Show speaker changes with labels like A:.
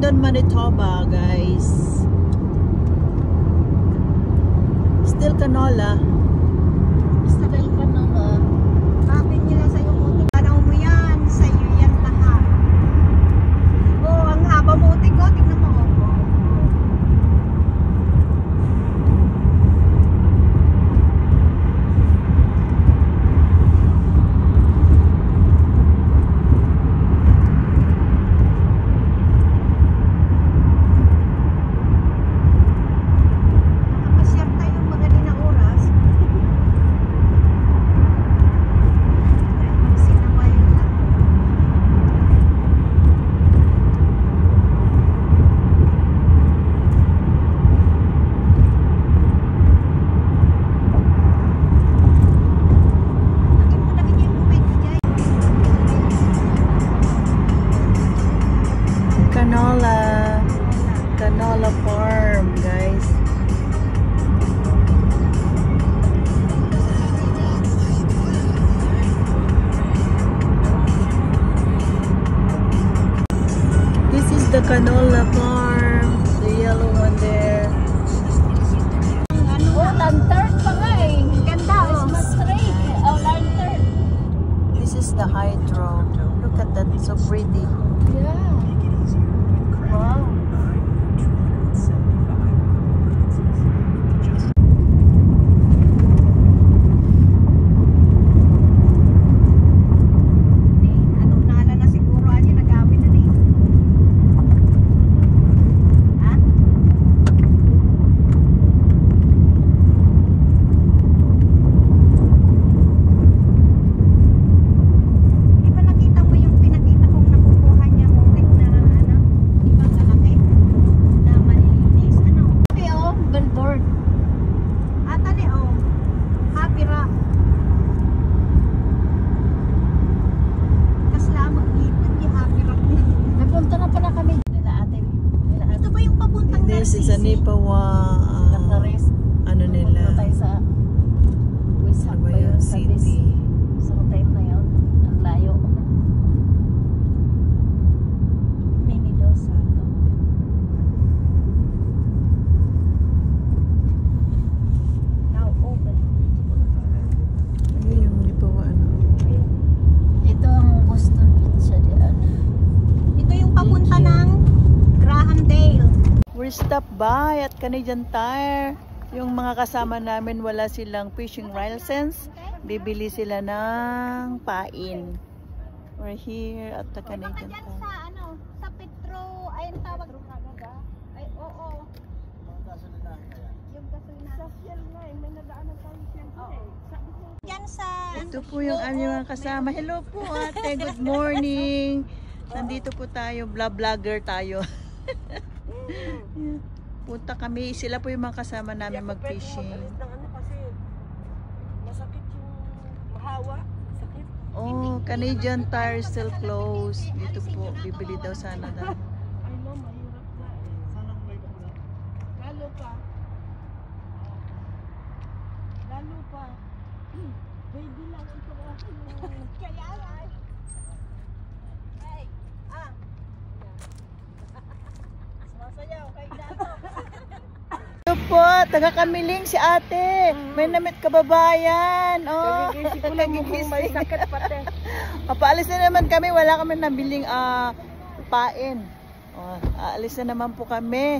A: London, Manitoba, guys. Still canola.
B: Still canola. Sabi nila sa'yo mo, tanaw mo yan. Sa'yo yan lahat. Oh, ang haba mo utik ko. Tingnan mo.
A: Canola farm, guys. This is the canola farm, the yellow one there.
B: Lantern pa nga eh. Ganda. Christmas tree. Oh, lantern.
A: This is the hydro. Look at that, so pretty.
B: Yeah. Wow.
A: This is a Nipawa, ano nila, Nipawa City.
B: So time na yun, ang layo. Minidosa. Now open.
A: Ano yung Nipawa, ano?
B: Ito ang Boston Pizza diyan. Ito yung papunta ng Grahamdale.
A: We stopped by at Canadian Tire. Yung mga kasama namin wala silang fishing license. Bibili sila ng pain. We're here at the Canadian Tire.
B: Sa ano, sa Petro, ay ang tawag ay oo. Yung gasolina. Sa Shell nga, may nadaanan tayo Shell eh. Diyan sa
A: Ito po yung aming mga kasama. Hello po ate, good morning. Nandito po tayo, vlogger tayo. Punta kami, sila po yung mga kasama namin mag-fishing.
C: Masakit yung mahawa, sakit.
A: Oh, Canadian Tire still closed. Dito po, bibili daw sana daw.
C: I know, mahirap na eh. Sanang may bakla. Lalo pa. Lalo pa. Baby lang ito ako.
B: kaya ay. Hey, Sumasayaw kay Dato.
A: Ito po, taga-Kamiling si ate. May namit kababayan. Oh,
C: Kagigising ko lang mukhang may sakit pati.
A: Papaalis na naman kami. Wala kami nabiling pain. Oh, aalis na naman po kami.